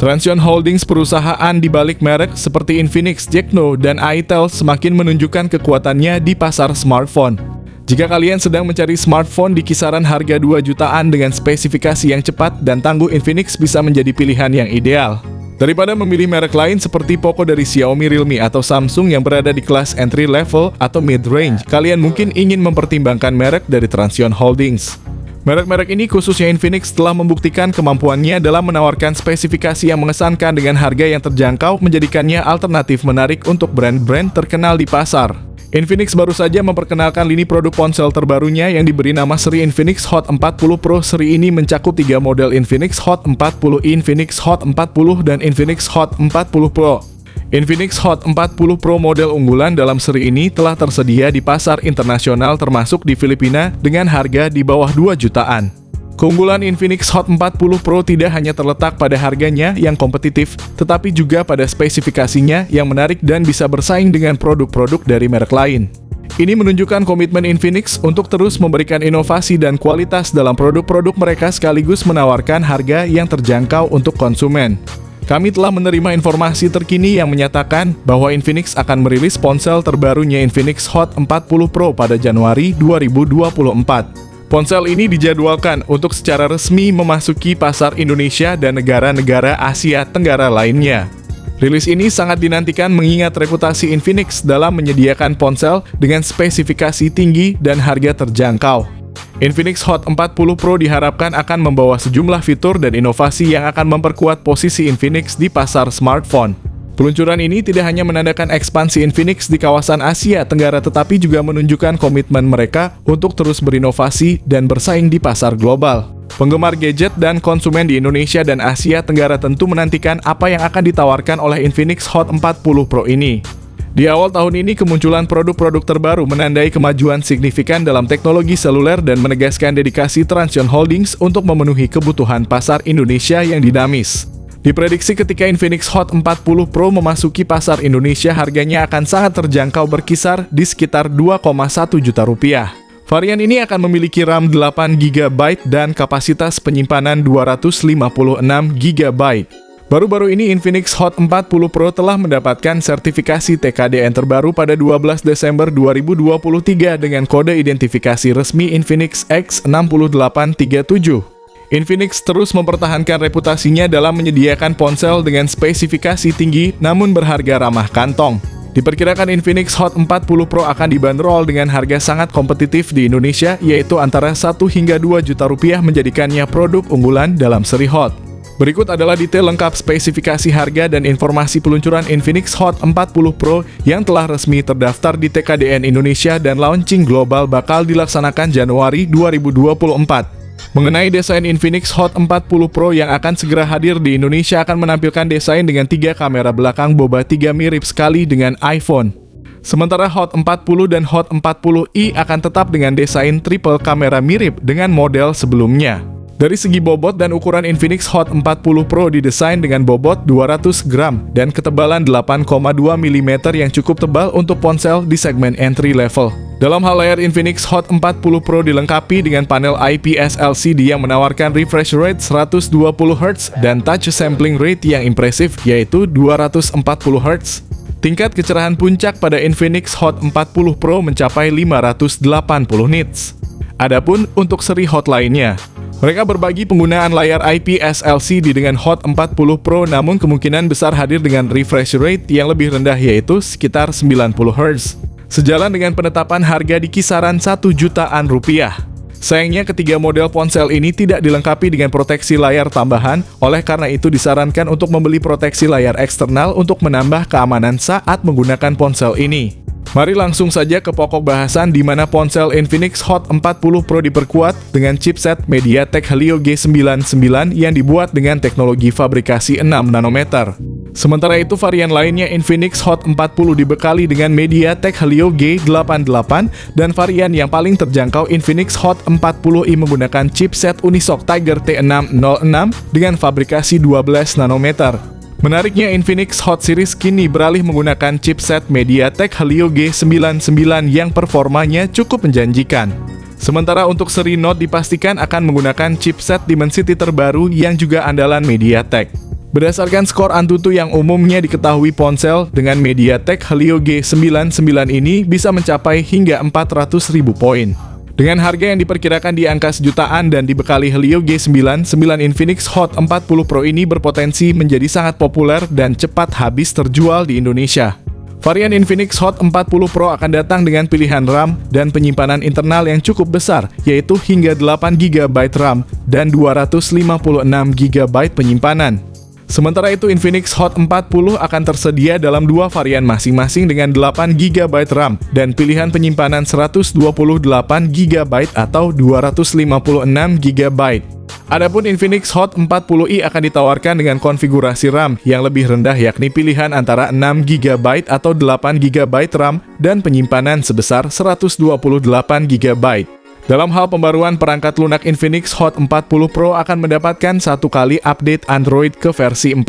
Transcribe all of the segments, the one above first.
Transsion Holdings, perusahaan di balik merek seperti Infinix, Tecno, dan itel semakin menunjukkan kekuatannya di pasar smartphone. Jika kalian sedang mencari smartphone di kisaran harga 2 jutaan dengan spesifikasi yang cepat dan tangguh, Infinix bisa menjadi pilihan yang ideal. Daripada memilih merek lain seperti Poco dari Xiaomi, Realme, atau Samsung yang berada di kelas entry level atau mid-range, kalian mungkin ingin mempertimbangkan merek dari Transsion Holdings. Merek-merek ini, khususnya Infinix, telah membuktikan kemampuannya dalam menawarkan spesifikasi yang mengesankan dengan harga yang terjangkau, menjadikannya alternatif menarik untuk brand-brand terkenal di pasar. Infinix baru saja memperkenalkan lini produk ponsel terbarunya yang diberi nama seri Infinix Hot 40 Pro. Seri ini mencakup 3 model Infinix Hot 40, Infinix Hot 40, dan Infinix Hot 40 Pro. Infinix Hot 40 Pro model unggulan dalam seri ini telah tersedia di pasar internasional termasuk di Filipina dengan harga di bawah 2 jutaan. Keunggulan Infinix Hot 40 Pro tidak hanya terletak pada harganya yang kompetitif, tetapi juga pada spesifikasinya yang menarik dan bisa bersaing dengan produk-produk dari merek lain. Ini menunjukkan komitmen Infinix untuk terus memberikan inovasi dan kualitas dalam produk-produk mereka sekaligus menawarkan harga yang terjangkau untuk konsumen. Kami telah menerima informasi terkini yang menyatakan bahwa Infinix akan merilis ponsel terbarunya Infinix Hot 40 Pro pada Januari 2024. Ponsel ini dijadwalkan untuk secara resmi memasuki pasar Indonesia dan negara-negara Asia Tenggara lainnya. Rilis ini sangat dinantikan mengingat reputasi Infinix dalam menyediakan ponsel dengan spesifikasi tinggi dan harga terjangkau. Infinix Hot 40 Pro diharapkan akan membawa sejumlah fitur dan inovasi yang akan memperkuat posisi Infinix di pasar smartphone. Peluncuran ini tidak hanya menandakan ekspansi Infinix di kawasan Asia Tenggara, tetapi juga menunjukkan komitmen mereka untuk terus berinovasi dan bersaing di pasar global. Penggemar gadget dan konsumen di Indonesia dan Asia Tenggara tentu menantikan apa yang akan ditawarkan oleh Infinix Hot 40 Pro ini. Di awal tahun ini, kemunculan produk-produk terbaru menandai kemajuan signifikan dalam teknologi seluler dan menegaskan dedikasi Transsion Holdings untuk memenuhi kebutuhan pasar Indonesia yang dinamis. Diprediksi ketika Infinix Hot 40 Pro memasuki pasar Indonesia, harganya akan sangat terjangkau berkisar di sekitar 2,1 juta rupiah. Varian ini akan memiliki RAM 8 GB dan kapasitas penyimpanan 256 GB. Baru-baru ini Infinix Hot 40 Pro telah mendapatkan sertifikasi TKDN terbaru pada 12 Desember 2023 dengan kode identifikasi resmi Infinix X6837. Infinix terus mempertahankan reputasinya dalam menyediakan ponsel dengan spesifikasi tinggi namun berharga ramah kantong. Diperkirakan Infinix Hot 40 Pro akan dibanderol dengan harga sangat kompetitif di Indonesia, yaitu antara 1 hingga 2 juta rupiah, menjadikannya produk unggulan dalam seri Hot. Berikut adalah detail lengkap spesifikasi harga dan informasi peluncuran Infinix Hot 40 Pro yang telah resmi terdaftar di TKDN Indonesia dan launching global bakal dilaksanakan Januari 2024. Mengenai desain Infinix Hot 40 Pro yang akan segera hadir di Indonesia, akan menampilkan desain dengan 3 kamera belakang boba 3 mirip sekali dengan iPhone. Sementara Hot 40 dan Hot 40i akan tetap dengan desain triple kamera mirip dengan model sebelumnya. Dari segi bobot dan ukuran, Infinix Hot 40 Pro didesain dengan bobot 200 gram dan ketebalan 8,2 mm yang cukup tebal untuk ponsel di segmen entry level. Dalam hal layar, Infinix Hot 40 Pro dilengkapi dengan panel IPS LCD yang menawarkan refresh rate 120 Hz dan touch sampling rate yang impresif yaitu 240 Hz. Tingkat kecerahan puncak pada Infinix Hot 40 Pro mencapai 580 nits. Adapun untuk seri Hot lainnya, mereka berbagi penggunaan layar IPS LCD dengan Hot 40 Pro, namun kemungkinan besar hadir dengan refresh rate yang lebih rendah yaitu sekitar 90 Hz. Sejalan dengan penetapan harga di kisaran 1 jutaan rupiah. Sayangnya ketiga model ponsel ini tidak dilengkapi dengan proteksi layar tambahan, oleh karena itu disarankan untuk membeli proteksi layar eksternal untuk menambah keamanan saat menggunakan ponsel ini. Mari langsung saja ke pokok bahasan di mana ponsel Infinix Hot 40 Pro diperkuat dengan chipset MediaTek Helio G99 yang dibuat dengan teknologi fabrikasi 6 nanometer. Sementara itu varian lainnya Infinix Hot 40 dibekali dengan MediaTek Helio G88 dan varian yang paling terjangkau Infinix Hot 40i menggunakan chipset Unisoc Tiger T606 dengan fabrikasi 12 nanometer. Menariknya, Infinix Hot Series kini beralih menggunakan chipset MediaTek Helio G99 yang performanya cukup menjanjikan. Sementara untuk seri Note dipastikan akan menggunakan chipset Dimensity terbaru yang juga andalan MediaTek. Berdasarkan skor Antutu yang umumnya diketahui ponsel dengan MediaTek Helio G99 ini bisa mencapai hingga 400.000 poin. Dengan harga yang diperkirakan di angka sejutaan dan dibekali Helio G99, Infinix Hot 40 Pro ini berpotensi menjadi sangat populer dan cepat habis terjual di Indonesia. Varian Infinix Hot 40 Pro akan datang dengan pilihan RAM dan penyimpanan internal yang cukup besar, yaitu hingga 8GB RAM dan 256GB penyimpanan. Sementara itu, Infinix Hot 40 akan tersedia dalam dua varian masing-masing dengan 8GB RAM dan pilihan penyimpanan 128GB atau 256GB. Adapun Infinix Hot 40i akan ditawarkan dengan konfigurasi RAM yang lebih rendah, yakni pilihan antara 6GB atau 8GB RAM dan penyimpanan sebesar 128GB. Dalam hal pembaruan perangkat lunak, Infinix Hot 40 Pro akan mendapatkan satu kali update Android ke versi 14,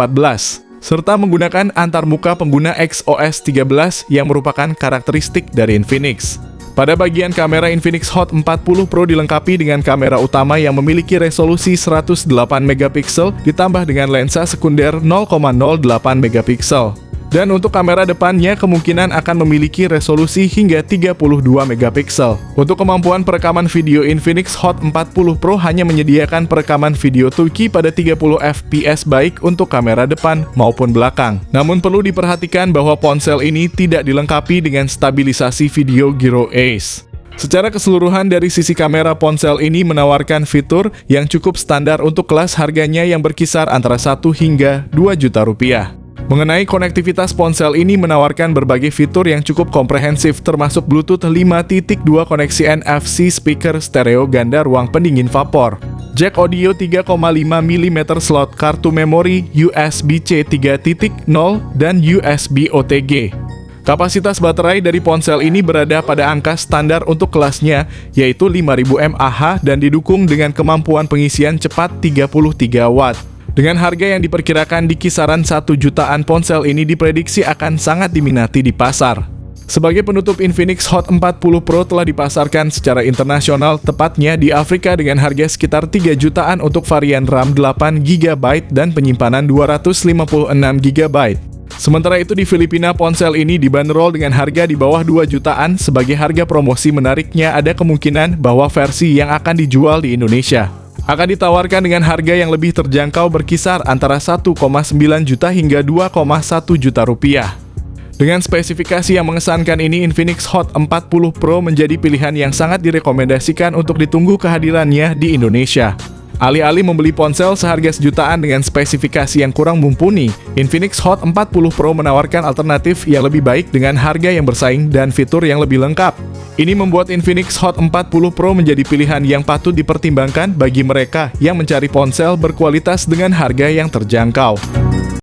serta menggunakan antarmuka pengguna XOS 13 yang merupakan karakteristik dari Infinix. Pada bagian kamera, Infinix Hot 40 Pro dilengkapi dengan kamera utama yang memiliki resolusi 108MP ditambah dengan lensa sekunder 0,08 megapiksel. Dan untuk kamera depannya kemungkinan akan memiliki resolusi hingga 32MP. Untuk kemampuan perekaman video, Infinix Hot 40 Pro hanya menyediakan perekaman video 2K pada 30fps baik untuk kamera depan maupun belakang. Namun perlu diperhatikan bahwa ponsel ini tidak dilengkapi dengan stabilisasi video Gyro Ace. Secara keseluruhan dari sisi kamera, ponsel ini menawarkan fitur yang cukup standar untuk kelas harganya yang berkisar antara 1 hingga 2 juta rupiah. Mengenai konektivitas, ponsel ini menawarkan berbagai fitur yang cukup komprehensif termasuk Bluetooth 5.2 koneksi NFC, speaker stereo ganda ruang pendingin vapor, jack audio 3,5mm slot kartu memori, USB-C 3.0, dan USB OTG. Kapasitas baterai dari ponsel ini berada pada angka standar untuk kelasnya, yaitu 5000 mAh dan didukung dengan kemampuan pengisian cepat 33 watt. Dengan harga yang diperkirakan di kisaran 1 jutaan, ponsel ini diprediksi akan sangat diminati di pasar. Sebagai penutup, Infinix Hot 40 Pro telah dipasarkan secara internasional, tepatnya di Afrika dengan harga sekitar 3 jutaan untuk varian RAM 8GB dan penyimpanan 256GB. Sementara itu di Filipina, ponsel ini dibanderol dengan harga di bawah 2 jutaan. Sebagai harga promosi menariknya, ada kemungkinan bahwa versi yang akan dijual di Indonesia akan ditawarkan dengan harga yang lebih terjangkau berkisar antara 1,9 juta hingga 2,1 juta rupiah. Dengan spesifikasi yang mengesankan ini, Infinix Hot 40 Pro menjadi pilihan yang sangat direkomendasikan untuk ditunggu kehadirannya di Indonesia. Alih-alih membeli ponsel seharga sejutaan dengan spesifikasi yang kurang mumpuni, Infinix Hot 40 Pro menawarkan alternatif yang lebih baik dengan harga yang bersaing dan fitur yang lebih lengkap. Ini membuat Infinix Hot 40 Pro menjadi pilihan yang patut dipertimbangkan bagi mereka yang mencari ponsel berkualitas dengan harga yang terjangkau.